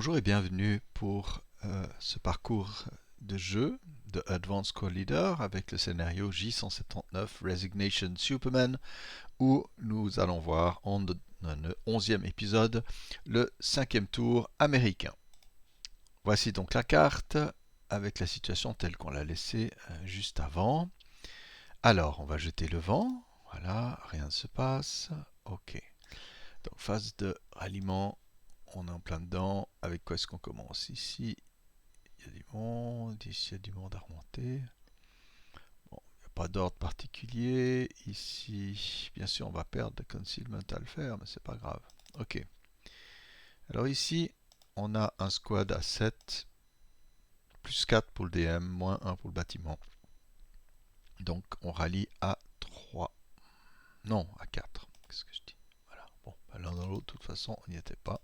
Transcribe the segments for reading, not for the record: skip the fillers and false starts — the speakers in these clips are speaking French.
Bonjour et bienvenue pour ce parcours de jeu de Advanced Core Leader avec le scénario J179 Resignation Superman où nous allons voir dans le 11e épisode le 5e tour américain. Voici donc la carte avec la situation telle qu'on l'a laissée juste avant. Alors on va jeter le vent, voilà, rien ne se passe, ok. Donc phase de ralliement. On est en plein dedans. Avec quoi est-ce qu'on commence? Ici, il y a du monde. Ici, il y a du monde à remonter. Bon, il n'y a pas d'ordre particulier. Ici, bien sûr, on va perdre de concealment à le faire, mais c'est pas grave. Ok. Alors ici, on a un squad à 7, plus 4 pour le DM, moins 1 pour le bâtiment. Donc, on rallie à 3. Non, à 4. Qu'est-ce que je dis? Voilà. Bon, l'un dans l'autre, de toute façon, on n'y était pas.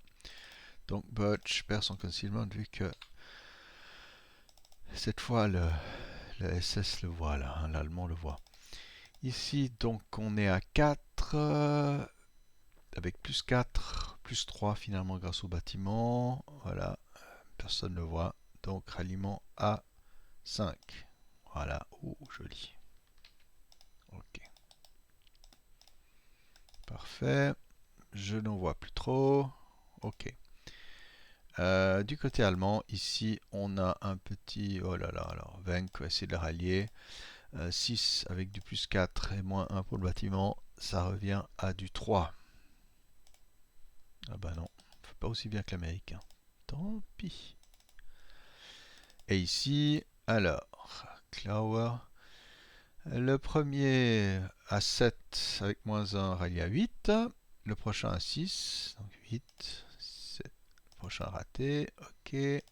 Donc, Butch perd son concealment vu que cette fois, le SS le voit là, hein, l'allemand le voit. Ici, donc, on est à 4, avec plus 4, plus 3 finalement grâce au bâtiment. Voilà, personne ne le voit. Donc, ralliement à 5. Voilà, oh, joli. Ok. Parfait. Je n'en vois plus trop. Ok. Du côté allemand, ici, on a un petit... Oh là là, alors, Wenk va essayer de le rallier. 6 avec du plus 4 et moins 1 pour le bâtiment, ça revient à du 3. Ah bah non, fait pas aussi bien que l'américain. Tant pis. Et ici, alors, Clower, le premier à 7 avec moins 1 rallie à 8. Le prochain à 6, donc 8. Le prochain raté, ok. Et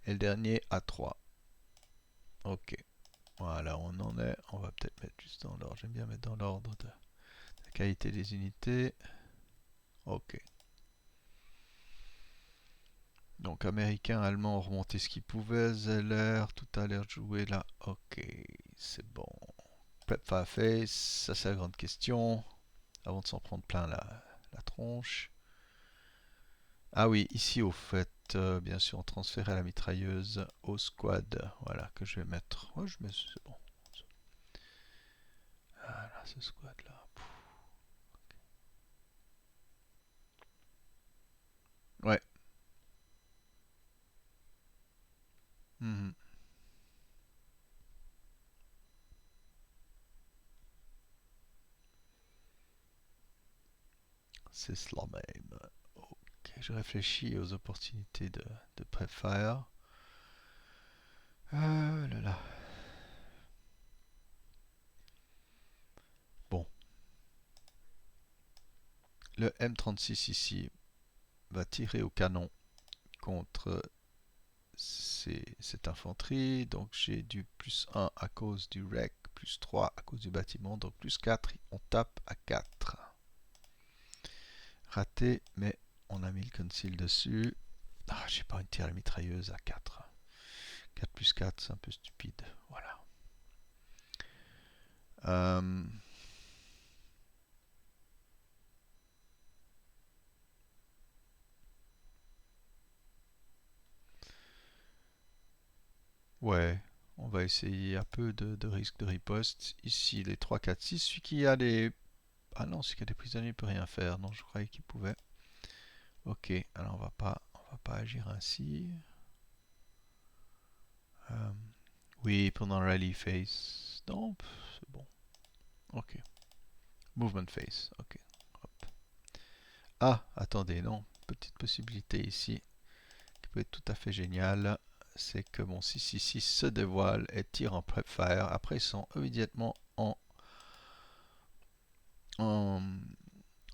le dernier à 3. Ok. Voilà, on en est. On va peut-être mettre juste dans l'ordre. J'aime bien mettre dans l'ordre de la qualité des unités. Ok. Donc américain, allemand ont remonté ce qu'ils pouvaient. Zeller, tout a l'air de jouer là. Ok, c'est bon. Prep Face, ça c'est la grande question. Avant de s'en prendre plein la tronche. Ah oui, ici au fait, bien sûr, on transférait la mitrailleuse au squad. Voilà, que je vais mettre. Ouais, je mets, c'est bon. Ah là, ce squad là. Ouais. Mhm. C'est cela même. Ok, je réfléchis aux opportunités de Prep Fire. Ah là là. Bon, le M36 ici va tirer au canon contre cette infanterie. Donc j'ai du plus 1 à cause du wreck, plus 3 à cause du bâtiment. Donc plus 4, on tape à 4. Raté, mais on a mis le conceal dessus. Ah, j'ai pas une tir à la mitrailleuse à 4. 4 plus 4, c'est un peu stupide. Voilà. Euh, ouais, on va essayer un peu de risque de riposte. Ici, les 3, 4, 6. Celui qui a des... Ah non, celui qui a des prisonniers ne peut rien faire. Non, je croyais qu'il pouvait. Ok, alors on va pas agir ainsi. Euh, oui, pendant le rally phase. Non, c'est bon. Ok. Movement phase. Ok. Hop. Ah, attendez, non. Petite possibilité ici qui peut être tout à fait géniale. C'est que mon 666 se dévoile et tire en prep fire. Après, ils sont immédiatement en, en,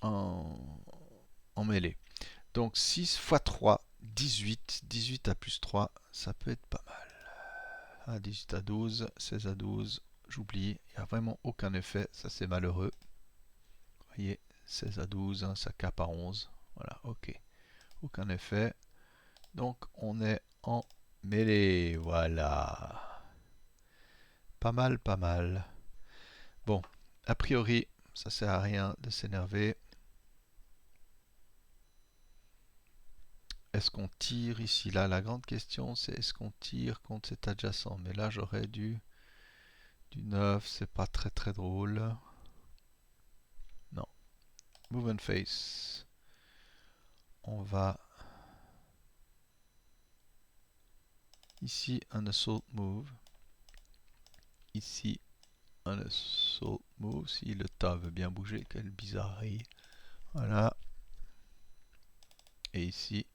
en mêlée. Donc 6 x 3, 18. 18 à plus 3, ça peut être pas mal. Ah, 18 à 12, 16 à 12, j'oublie, il n'y a vraiment aucun effet, ça c'est malheureux. Vous voyez, 16 à 12, hein, ça cape à 11. Voilà, ok. Aucun effet. Donc on est en mêlée, voilà. Pas mal, pas mal. Bon, a priori, ça sert à rien de s'énerver. est-ce qu'on tire ici? Là, la grande question, c'est est-ce qu'on tire contre cet adjacent? Mais là, j'aurais du 9, c'est pas très très drôle. Non. Move and face. On va ici un assault move. Ici un assault move. Si le tas veut bien bouger, quelle bizarrerie. Voilà. Et ici,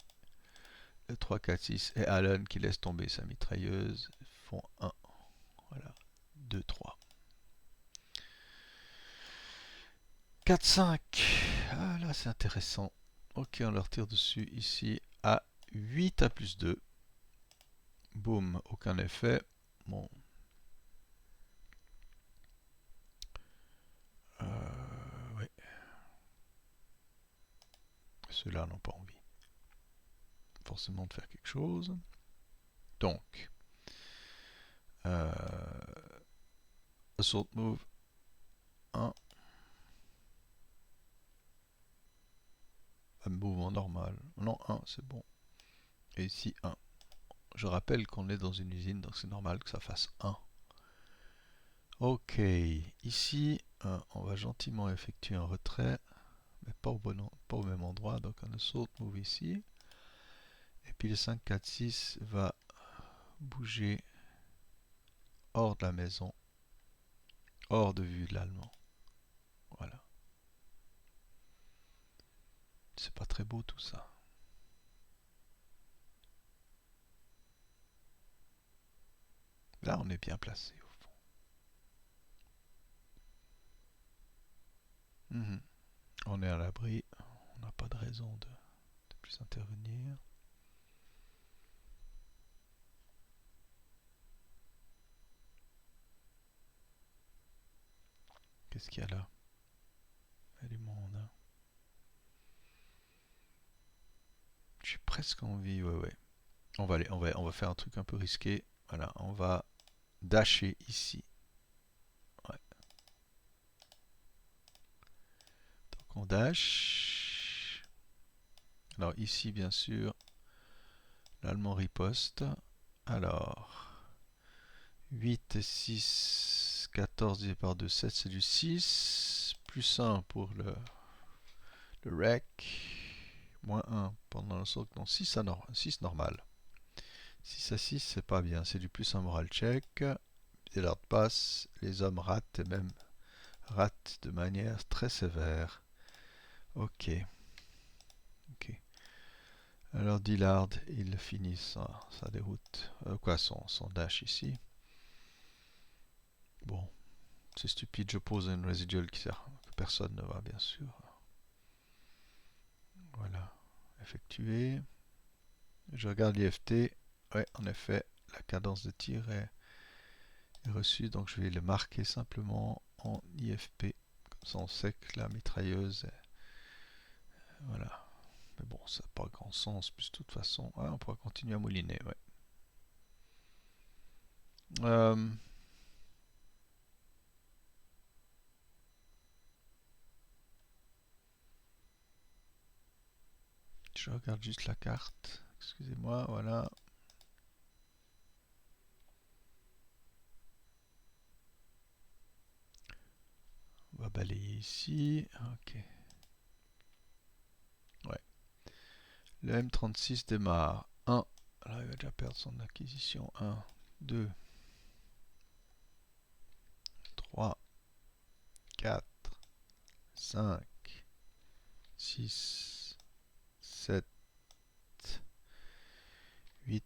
le 3, 4, 6 et Allen qui laisse tomber sa mitrailleuse font 1. Voilà. 2, 3. 4, 5. Ah là, c'est intéressant. Ok, on leur tire dessus ici à 8 à plus 2. Boum, aucun effet. Bon. Oui. Ceux-là n'ont pas envie forcément de faire quelque chose. Donc, assault move 1. Un mouvement normal. Non, 1, c'est bon. Et ici 1. Je rappelle qu'on est dans une usine, donc c'est normal que ça fasse 1. Ok, ici, on va gentiment effectuer un retrait, mais pas au même endroit, donc un assault move ici. Et puis le 5, 4, 6 va bouger hors de la maison, hors de vue de l'allemand. Voilà. C'est pas très beau tout ça. Là, on est bien placé au fond. On est à l'abri, on n'a pas de raison de plus intervenir. Qu'est-ce qu'il y a là? Il y a du monde. Hein. J'ai presque envie, ouais. On va faire un truc un peu risqué. Voilà, on va dasher ici. Ouais. Donc on dash. Alors ici, bien sûr, l'allemand riposte. Alors, 8 et 6, 14 divisé par 2, 7, c'est du 6. Plus 1 pour le rec. Moins 1 pendant le saut. Non, 6 normal. 6 à 6, c'est pas bien. C'est du plus 1 moral check. Et l'ordre passe. Les hommes ratent et même ratent de manière très sévère. Ok. Ok. Alors Dillard, il finit sa déroute. Son dash ici. Bon, c'est stupide, je pose une residual qui sert, que personne ne va bien sûr. Voilà, effectué. Je regarde l'IFT. Ouais, en effet, la cadence de tir est reçue, donc je vais le marquer simplement en IFP. Comme ça, on sait que la mitrailleuse est... Voilà. Mais bon, ça n'a pas grand sens, puis de toute façon, ouais, on pourra continuer à mouliner, ouais. Je regarde juste la carte. Excusez-moi, voilà. On va balayer ici. Ok. Ouais. Le M36 démarre. 1. Alors il va déjà perdre son acquisition. 1, 2, 3, 4, 5, 6, 7, 8.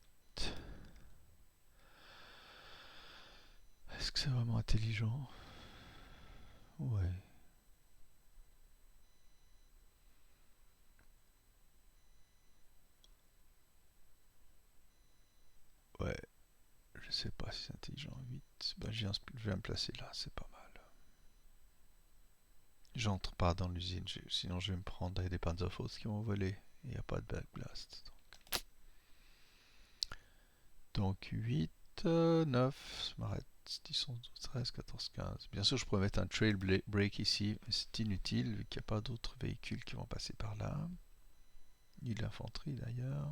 Est-ce que c'est vraiment intelligent? Ouais. Ouais. Je sais pas si c'est intelligent. 8. Ben, je vais me placer là, c'est pas mal. J'entre pas dans l'usine, sinon je vais me prendre des Panzerfaust qui vont voler. Il n'y a pas de backblast. Donc 8, 9, je m'arrête. 10, 11, 12, 13, 14, 15. Bien sûr, je pourrais mettre un trail break ici, mais c'est inutile vu qu'il n'y a pas d'autres véhicules qui vont passer par là. Ni l'infanterie d'ailleurs.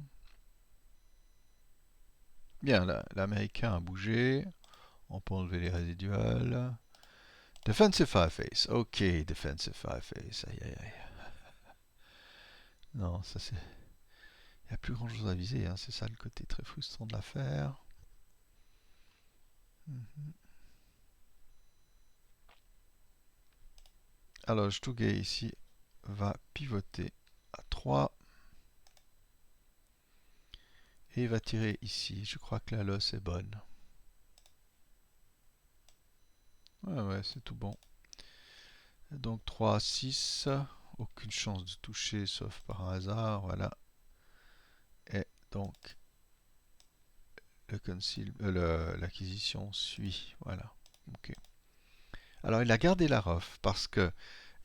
Bien, l'américain a bougé. On peut enlever les résiduals. Defensive Fireface. Ok, Defensive Fireface. Aïe, aïe, aïe. Non, ça c'est... Il n'y a plus grand chose à viser, hein. C'est ça le côté très frustrant de l'affaire. Mhm. Alors, Stugay ici va pivoter à 3 et il va tirer ici. Je crois que la losse est bonne. Ouais, ouais, c'est tout bon. Donc 3, 6. Aucune chance de toucher sauf par un hasard. Voilà. Et donc l'acquisition suit. Voilà. Ok. Alors il a gardé la ROF parce que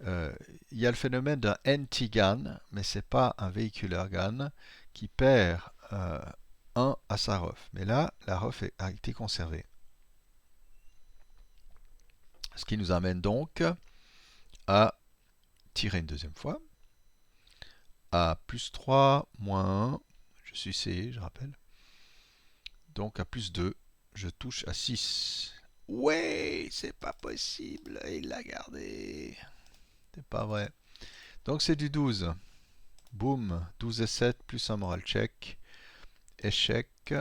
il y a le phénomène d'un anti-GAN, mais c'est pas un véhiculaire GAN qui perd 1 à sa ROF. Mais là, la ROF a été conservée. Ce qui nous amène donc à tirer une deuxième fois. À plus 3, moins 1. Je suis C, je rappelle. Donc à plus 2, je touche à 6. Ouais, c'est pas possible. Il l'a gardé. C'est pas vrai. Donc c'est du 12. Boum. 12 et 7 plus un moral check. Échec.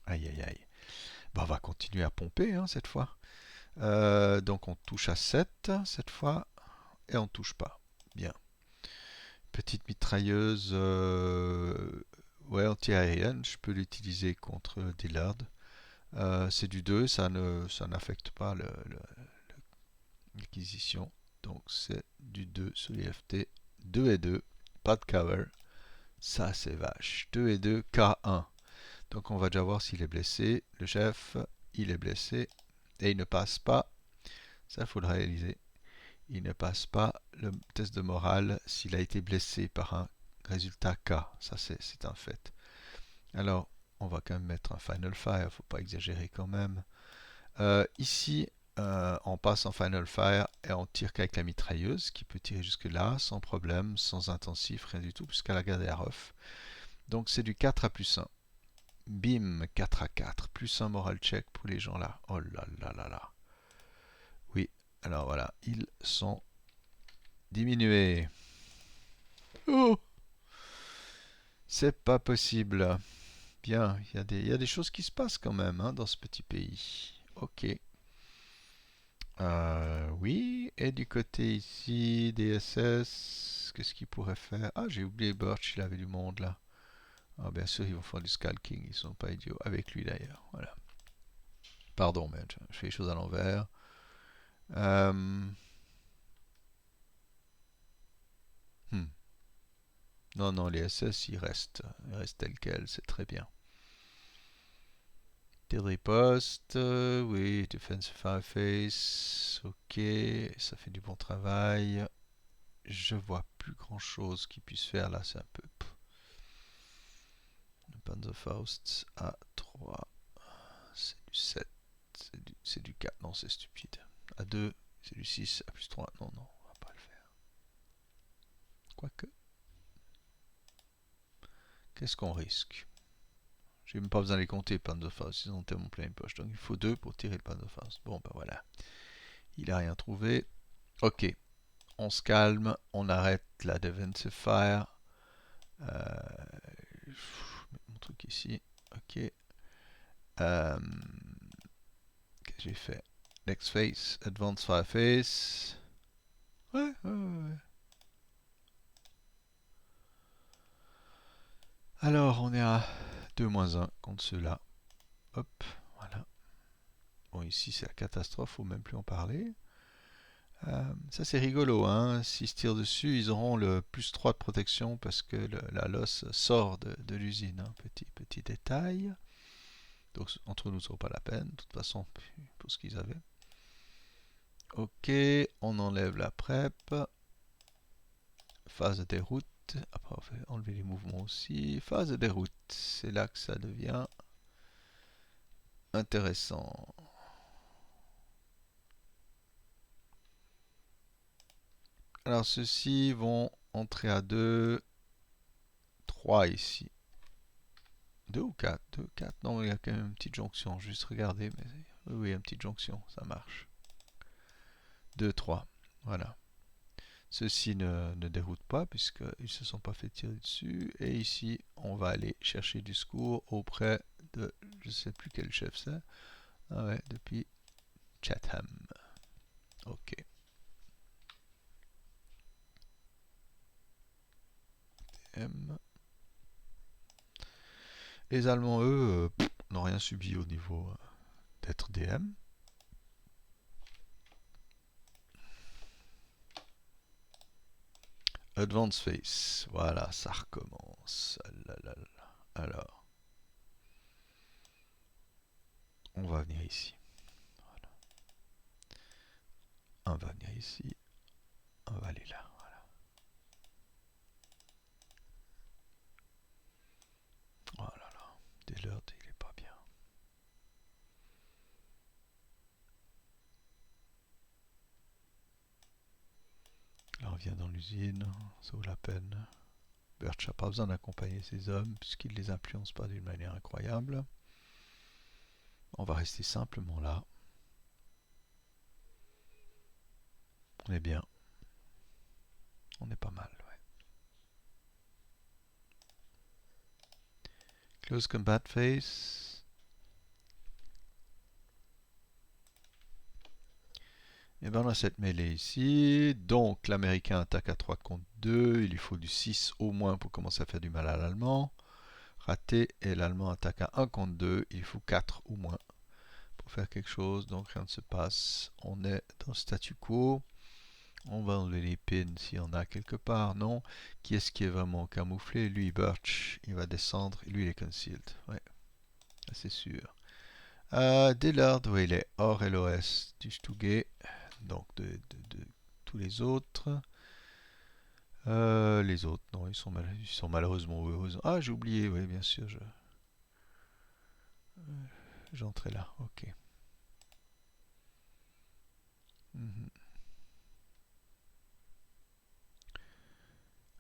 Aïe aïe aïe. Bah, on va continuer à pomper hein, cette fois. Donc on touche à 7 cette fois. Et on touche pas. Bien. Petite mitrailleuse ouais, anti-aérienne. Je peux l'utiliser contre Dillard. C'est du 2, ça n'affecte pas l'acquisition. Donc c'est du 2 sur les FT. 2 et 2, pas de cover. Ça c'est vache. 2 et 2, K1. Donc on va déjà voir s'il est blessé. Le chef, il est blessé. Et il ne passe pas. Ça, il faut le réaliser. Il ne passe pas le test de morale s'il a été blessé par un résultat K. Ça c'est un fait. Alors, on va quand même mettre un Final Fire. Faut pas exagérer quand même. Ici, on passe en Final Fire et on tire qu'avec la mitrailleuse qui peut tirer jusque là sans problème, sans intensif, rien du tout, puisqu'elle a gardé la ref. Donc c'est du 4 à plus 1. Bim, 4 à 4, plus un moral check pour les gens là. Oh là là là là. Oui, alors voilà, ils sont diminués. Oh, c'est pas possible. Bien, il y a des choses qui se passent quand même hein, dans ce petit pays. Ok. Oui, et du côté ici, DSS, qu'est-ce qu'il pourrait faire? Ah, j'ai oublié Birch, il avait du monde là. Ah, bien sûr, ils vont faire du scalking, ils sont pas idiots. Avec lui d'ailleurs, voilà. Pardon, mais je fais les choses à l'envers. Euh, hmm. Non, non, les SS, ils restent tels quels, c'est très bien. Des ripostes, oui, Defense Fireface, ok, ça fait du bon travail. Je vois plus grand chose qu'ils puissent faire là, c'est un peu. Panzerfaust à 3, c'est du 7, c'est du 4, non c'est stupide. À 2, c'est du 6, à plus 3, non, non, on va pas le faire. Quoique, qu'est-ce qu'on risque? J'ai même pas besoin de les compter, Panzerfaust, ils ont tellement plein de poche. Donc il faut 2 pour tirer le Panzerfaust. Bon ben voilà, il a rien trouvé. Ok, on se calme, on arrête la Defensive Fire. Je mets mon truc ici, ok. Qu'est-ce que j'ai fait? Next Phase, Advanced Fireface. Ouais, ouais, ouais. Alors, on est à 2 moins 1 contre ceux-là. Hop, voilà. Bon, ici, c'est la catastrophe, faut même plus en parler. Ça, c'est rigolo, hein. S'ils se tirent dessus, ils auront le plus 3 de protection parce que la losse sort de l'usine. Hein. Petit détail. Donc, entre nous, ça vaut pas la peine, de toute façon, pour ce qu'ils avaient. Ok, on enlève la prep. Phase de déroute. Après, on va enlever les mouvements aussi. Phase de déroute. C'est là que ça devient intéressant. Alors, ceux-ci vont entrer à 2, 3 ici. Deux ou quatre? Deux, quatre. Non, il y a quand même une petite jonction. Juste regarder. Mais oui, oui, une petite jonction. Ça marche. Deux, trois. Voilà. Ceci ne déroute pas puisqu'ils ne se sont pas fait tirer dessus. Et ici, on va aller chercher du secours auprès de... Je ne sais plus quel chef c'est. Ah ouais, depuis Chatham. Ok. M. Les Allemands, eux, n'ont rien subi au niveau d'être DM. Advance Face. Voilà, ça recommence. Ah là là là. Alors, on va venir ici. Voilà. On va venir ici. On va aller là. Voilà. Oh là là. Dillard, il est pas bien. Là, on vient dans l'usine. Ça vaut la peine. Birch n'a pas besoin d'accompagner ses hommes puisqu'il ne les influence pas d'une manière incroyable. On va rester simplement là. On est bien. On est pas mal, ouais. Close combat phase. Et bien on a cette mêlée ici. Donc l'américain attaque à 3 contre 2. Il lui faut du 6 au moins pour commencer à faire du mal à l'allemand. Raté. Et l'allemand attaque à 1 contre 2. Il lui faut 4 ou moins pour faire quelque chose. Donc rien ne se passe. On est dans le statu quo. On va enlever les pins s'il y en a quelque part. Non. Qui est-ce qui est vraiment camouflé? Lui, Birch. Il va descendre. Lui, il est concealed. Ouais, c'est sûr. Dillard, oui, il est hors LOS du Stugé. Donc de tous les autres. Les autres, non, ils sont malheureusement heureux. Ah, j'ai oublié, oui, bien sûr, j'entrais là, ok. Mhm.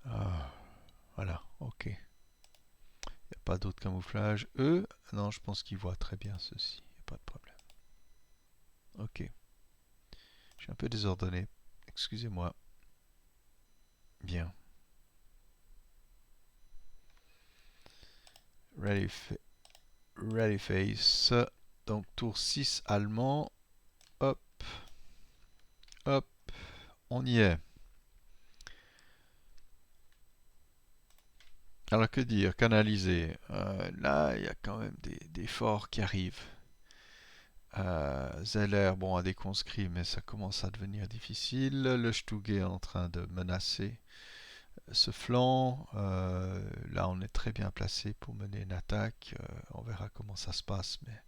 Ah, voilà, ok. Il n'y a pas d'autre camouflage. Eux, non, je pense qu'ils voient très bien ceci. Il n'y a pas de problème. Ok. Je suis un peu désordonné. Excusez-moi. Bien. Ready, ready face. Donc tour 6 allemand. Hop, hop, on y est. Alors que dire, canaliser. Là, il y a quand même des forts qui arrivent. Zeller, bon, a des conscrits, mais ça commence à devenir difficile. Le Stug est en train de menacer ce flanc. Là, on est très bien placé pour mener une attaque. On verra comment ça se passe, mais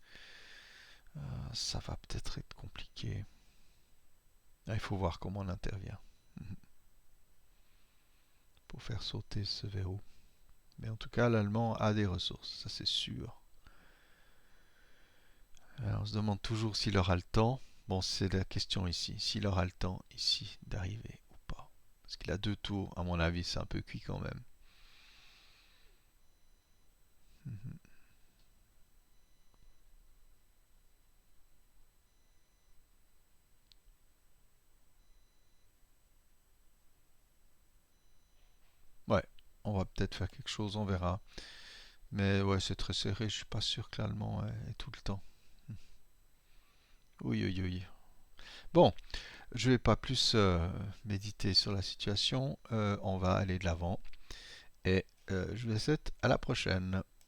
ça va peut-être être compliqué. Là, il faut voir comment on intervient pour faire sauter ce verrou. Mais en tout cas, l'Allemand a des ressources, ça c'est sûr. Alors, on se demande toujours s'il aura le temps. Bon, c'est la question ici. S'il aura le temps ici d'arriver ou pas. Parce qu'il a 2 tours, à mon avis, c'est un peu cuit quand même. Mhm. Ouais, on va peut-être faire quelque chose, on verra. Mais ouais, c'est très serré, je suis pas sûr que l'Allemand ait tout le temps. Oui, oui, oui. Bon, je vais pas plus méditer sur la situation. On va aller de l'avant. Et je vous souhaite à la prochaine.